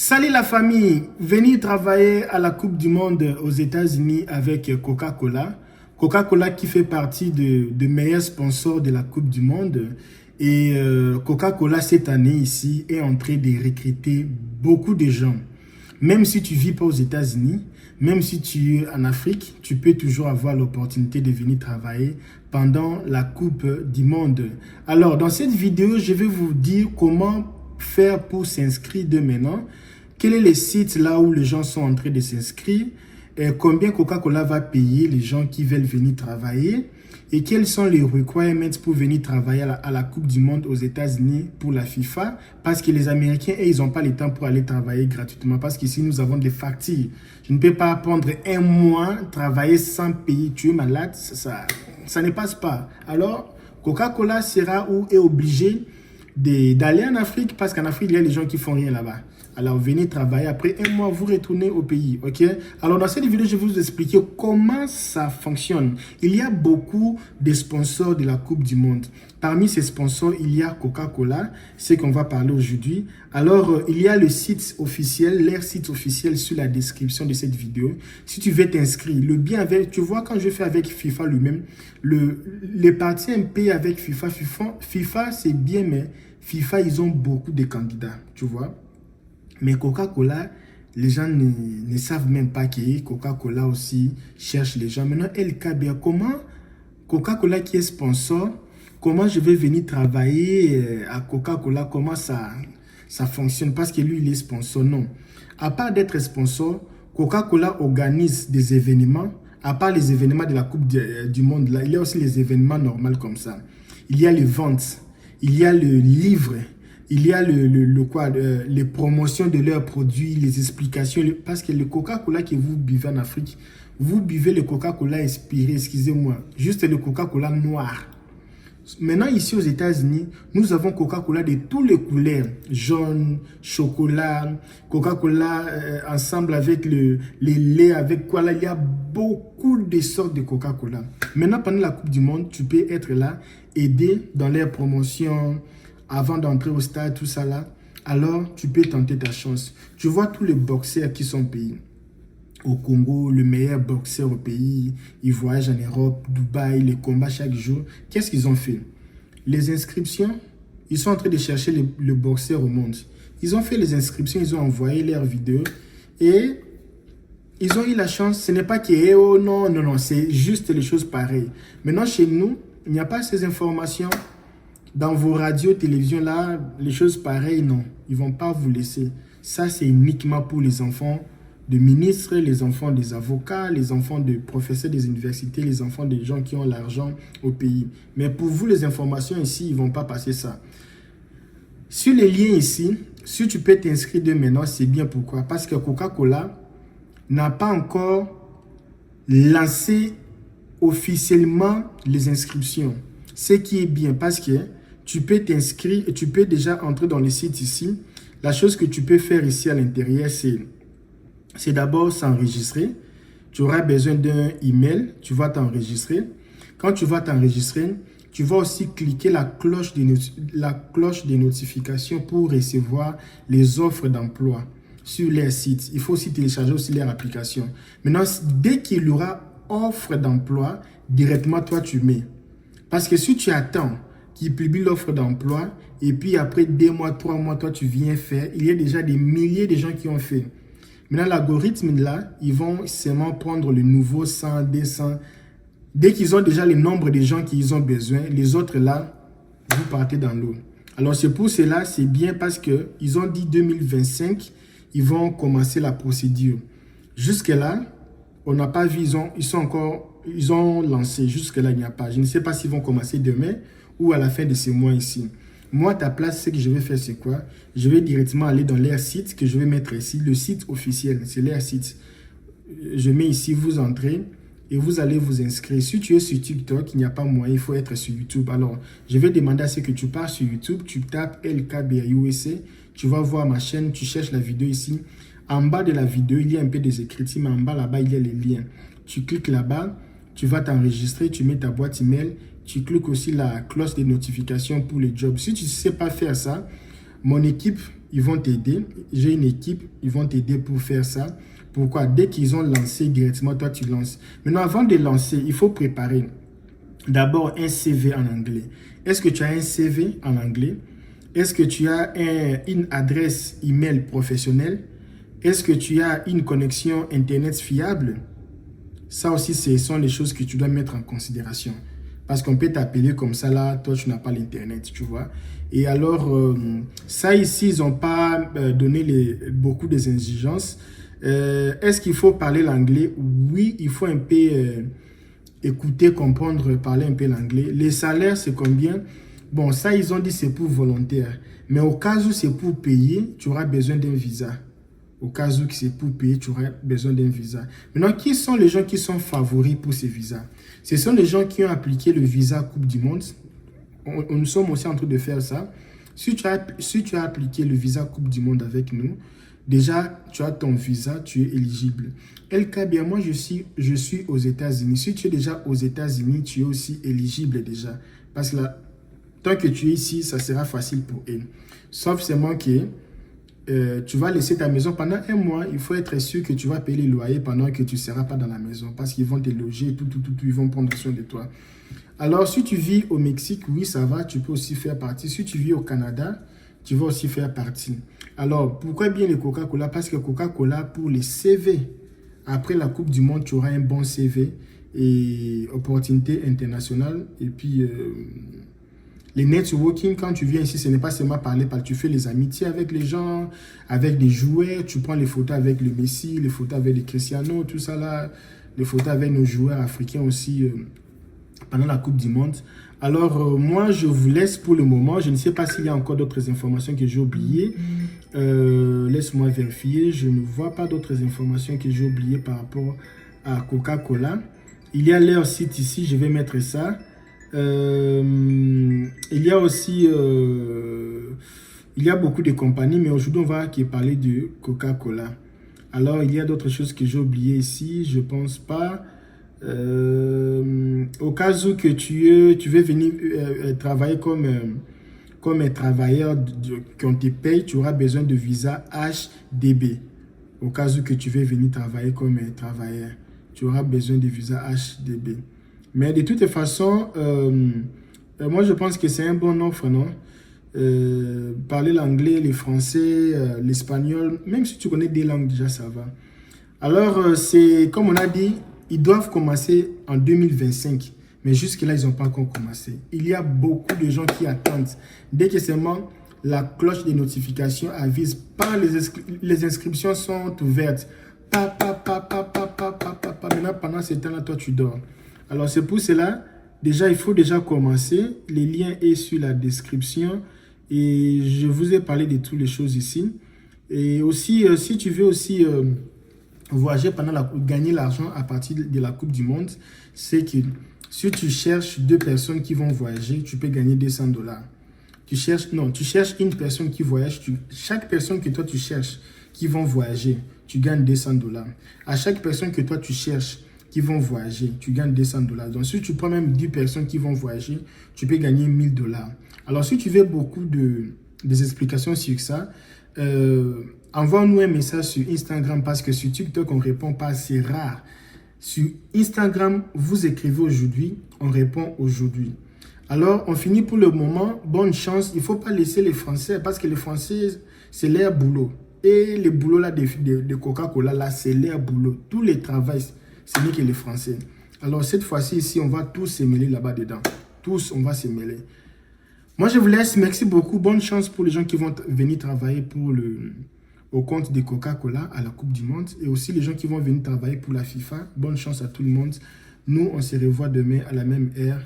Salut la famille, venez travailler à la Coupe du Monde aux États-Unis avec Coca-Cola. Coca-Cola qui fait partie de meilleurs sponsors de la Coupe du Monde. Et Coca-Cola cette année ici est en train de recruter beaucoup de gens. Même si tu ne vis pas aux États-Unis, même si tu es en Afrique, tu peux toujours avoir l'opportunité de venir travailler pendant la Coupe du Monde. Alors dans cette vidéo, je vais vous dire comment faire pour s'inscrire de maintenant. Quel est le site là où les gens sont en train de s'inscrire? Combien Coca-Cola va payer les gens qui veulent venir travailler? Et quels sont les requirements pour venir travailler à la Coupe du Monde aux États-Unis pour la FIFA? Parce que les Américains, ils n'ont pas le temps pour aller travailler gratuitement. Parce qu'ici, nous avons des factures. Je ne peux pas prendre un mois, travailler sans payer. Tu es malade, ça ne passe pas. Alors, Coca-Cola sera ou est obligé d'aller en Afrique, parce qu'en Afrique, il y a des gens qui font rien là-bas. Alors, venez travailler. Après un mois, vous retournez au pays. OK? Alors, dans cette vidéo, je vais vous expliquer comment ça fonctionne. Il y a beaucoup de sponsors de la Coupe du Monde. Parmi ces sponsors, il y a Coca-Cola, c'est qu'on va parler aujourd'hui. Alors, il y a le site officiel, leur site officiel sur la description de cette vidéo. Si tu veux t'inscrire, le bien avec, tu vois, quand je fais avec FIFA lui-même, les parties MP avec FIFA c'est bien, mais FIFA, ils ont beaucoup de candidats, tu vois. Mais Coca-Cola, les gens ne savent même pas que Coca-Cola aussi cherche les gens. Maintenant, LKB, comment Coca-Cola qui est sponsor, comment je vais venir travailler à Coca-Cola, comment ça fonctionne? Parce que lui, il est sponsor, non. À part d'être sponsor, Coca-Cola organise des événements. À part les événements de la Coupe du Monde, là, il y a aussi les événements normaux comme ça. Il y a les ventes, il y a le livre, il y a les promotions de leurs produits, les explications. Parce que le Coca-Cola que vous buvez en Afrique, vous buvez le Coca-Cola inspiré, excusez-moi, juste le Coca-Cola noir. Maintenant, ici aux États-Unis, nous avons Coca-Cola de toutes les couleurs. Jaune, chocolat, Coca-Cola ensemble avec les laits, avec quoi là. Il y a beaucoup de sortes de Coca-Cola. Maintenant, pendant la Coupe du Monde, tu peux être là, aider dans les promotions, avant d'entrer au stade, tout ça là. Alors, tu peux tenter ta chance. Tu vois tous les boxeurs qui sont payés. Au Congo, le meilleur boxeur au pays, ils voyagent en Europe, Dubaï, les combats chaque jour. Qu'est-ce qu'ils ont fait? Les inscriptions, ils sont en train de chercher le boxeur au monde. Ils ont fait les inscriptions, ils ont envoyé leurs vidéos et ils ont eu la chance. Ce n'est pas que, oh non, c'est juste les choses pareilles. Maintenant, chez nous, il n'y a pas ces informations. Dans vos radios, télévisions, là, les choses pareilles, non. Ils ne vont pas vous laisser. Ça, c'est uniquement pour les enfants de ministres, les enfants des avocats, les enfants de professeurs des universités, les enfants des gens qui ont l'argent au pays. Mais pour vous, les informations ici, ils ne vont pas passer ça. Sur les liens ici, si tu peux t'inscrire de maintenant, c'est bien. Pourquoi? Parce que Coca-Cola n'a pas encore lancé officiellement les inscriptions. Ce qui est bien parce que tu peux t'inscrire et tu peux déjà entrer dans le site ici. La chose que tu peux faire ici à l'intérieur, c'est d'abord s'enregistrer. Tu auras besoin d'un email. Tu vas t'enregistrer. Quand tu vas t'enregistrer, tu vas aussi cliquer la cloche des notifications pour recevoir les offres d'emploi sur leur site. Il faut aussi télécharger aussi leur application. Maintenant, dès qu'il y aura offre d'emploi, directement toi tu mets. Parce que si tu attends qu'ils publient l'offre d'emploi et puis après 2 mois, 3 mois, toi tu viens faire, il y a déjà des milliers de gens qui ont fait. Maintenant, l'algorithme là, ils vont seulement prendre le nouveau 100, 200. Dès qu'ils ont déjà le nombre de gens qu'ils ont besoin, les autres là, vous partez dans l'eau. Alors c'est pour cela, c'est bien parce qu'ils ont dit 2025, ils vont commencer la procédure. Jusque là, on n'a pas vu, ils ont lancé. Jusque là, il n'y a pas. Je ne sais pas s'ils vont commencer demain ou à la fin de ce mois ici. Moi, à ta place, ce que je vais faire, c'est quoi? Je vais directement aller dans leur site que je vais mettre ici. Le site officiel, c'est leur site. Je mets ici, vous entrez et vous allez vous inscrire. Si tu es sur TikTok, il n'y a pas moyen, il faut être sur YouTube. Alors, je vais demander à ce que tu pars sur YouTube, tu tapes LKBUSA, tu vas voir ma chaîne, tu cherches la vidéo ici. En bas de la vidéo, il y a un peu des écritures, mais en bas, là-bas, il y a les liens. Tu cliques là-bas, tu vas t'enregistrer, tu mets ta boîte email, tu cliques aussi la cloche de notification pour les jobs. Si tu ne sais pas faire ça, mon équipe ils vont t'aider. J'ai une équipe, ils vont t'aider pour faire ça. Pourquoi? Dès qu'ils ont lancé directement, toi tu lances. Maintenant, avant de lancer, il faut préparer d'abord un CV en anglais. Est-ce que tu as un CV en anglais? Est-ce que tu as une adresse email professionnelle? Est-ce que tu as une connexion Internet fiable? Ça aussi, ce sont les choses que tu dois mettre en considération. Parce qu'on peut t'appeler comme ça, là, toi, tu n'as pas l'Internet, tu vois. Et alors, ça ici, ils n'ont pas donné beaucoup des exigences. Est-ce qu'il faut parler l'anglais? Oui, il faut un peu écouter, comprendre, parler un peu l'anglais. Les salaires, c'est combien? Bon, ça, ils ont dit c'est pour volontaire. Mais au cas où c'est pour payer, tu auras besoin d'un visa. Au cas où c'est pour payer, tu auras besoin d'un visa. Maintenant, qui sont les gens qui sont favoris pour ces visas? Ce sont les gens qui ont appliqué le visa Coupe du Monde. Nous sommes aussi en train de faire ça. Si tu as appliqué le visa Coupe du Monde avec nous, déjà, tu as ton visa, tu es éligible. Bien, moi, je suis aux États-Unis. Si tu es déjà aux États-Unis, tu es aussi éligible déjà. Parce que là, tant que tu es ici, ça sera facile pour eux. Sauf seulement que tu vas laisser ta maison pendant un mois. Il faut être sûr que tu vas payer les loyers pendant que tu ne seras pas dans la maison. Parce qu'ils vont te loger, tout, ils vont prendre soin de toi. Alors, si tu vis au Mexique, oui, ça va, tu peux aussi faire partie. Si tu vis au Canada, tu vas aussi faire partie. Alors, pourquoi bien le Coca-Cola? Parce que Coca-Cola, pour les CV, après la Coupe du Monde, tu auras un bon CV et opportunité internationale. Et puis, les networking, quand tu viens ici, ce n'est pas seulement parler, tu fais les amitiés avec les gens, avec des joueurs, tu prends les photos avec le Messi, les photos avec les Cristiano, tout ça là, les photos avec nos joueurs africains aussi pendant la Coupe du Monde. Alors, moi, je vous laisse pour le moment. Je ne sais pas s'il y a encore d'autres informations que j'ai oubliées. Laisse-moi vérifier. Je ne vois pas d'autres informations que j'ai oubliées par rapport à Coca-Cola. Il y a leur site ici, je vais mettre ça. Il y a aussi il y a beaucoup de compagnies, mais aujourd'hui on va parler de Coca-Cola. Alors il y a d'autres choses que j'ai oubliées ici, je pense pas. Au cas où que tu veux venir travailler comme un travailleur qu'on te paye, tu auras besoin de visa HDB. Au cas où que tu veux venir travailler comme un travailleur, tu auras besoin de visa HDB. Mais de toute façon, moi je pense que c'est un bon offre, non? Parler l'anglais, le français, l'espagnol, même si tu connais des langues déjà, ça va. Alors, c'est comme on a dit, ils doivent commencer en 2025. Mais jusque-là, ils n'ont pas encore commencé. Il y a beaucoup de gens qui attendent. Dès que seulement la cloche des notifications avise, les inscriptions sont ouvertes. Maintenant, pendant ce temps-là, toi, tu dors. Alors, c'est pour cela, déjà, il faut déjà commencer. Les liens sont sur la description. Et je vous ai parlé de toutes les choses ici. Et aussi, si tu veux aussi voyager gagner l'argent à partir de la Coupe du Monde, c'est que si tu cherches deux personnes qui vont voyager, tu peux gagner $200. Tu cherches une personne qui voyage. Chaque personne que toi tu cherches qui vont voyager, tu gagnes $200. À chaque personne que toi tu cherches qui vont voyager, tu gagnes $200. Donc, si tu prends même 10 personnes qui vont voyager, tu peux gagner $1000. Alors, si tu veux beaucoup des explications sur ça, envoie-nous un message sur Instagram parce que sur TikTok, on ne répond pas, c'est rare. Sur Instagram, vous écrivez aujourd'hui, on répond aujourd'hui. Alors, on finit pour le moment. Bonne chance. Il ne faut pas laisser les Français parce que les Français, c'est leur boulot. Et le boulot là de Coca-Cola, là, c'est leur boulot. Tous les travails, ce n'est que les Français. Alors, cette fois-ci, ici, on va tous se mêler là-bas dedans. Tous, on va se mêler. Moi, je vous laisse. Merci beaucoup. Bonne chance pour les gens qui vont venir travailler au compte de Coca-Cola à la Coupe du Monde. Et aussi les gens qui vont venir travailler pour la FIFA. Bonne chance à tout le monde. Nous, on se revoit demain à la même heure.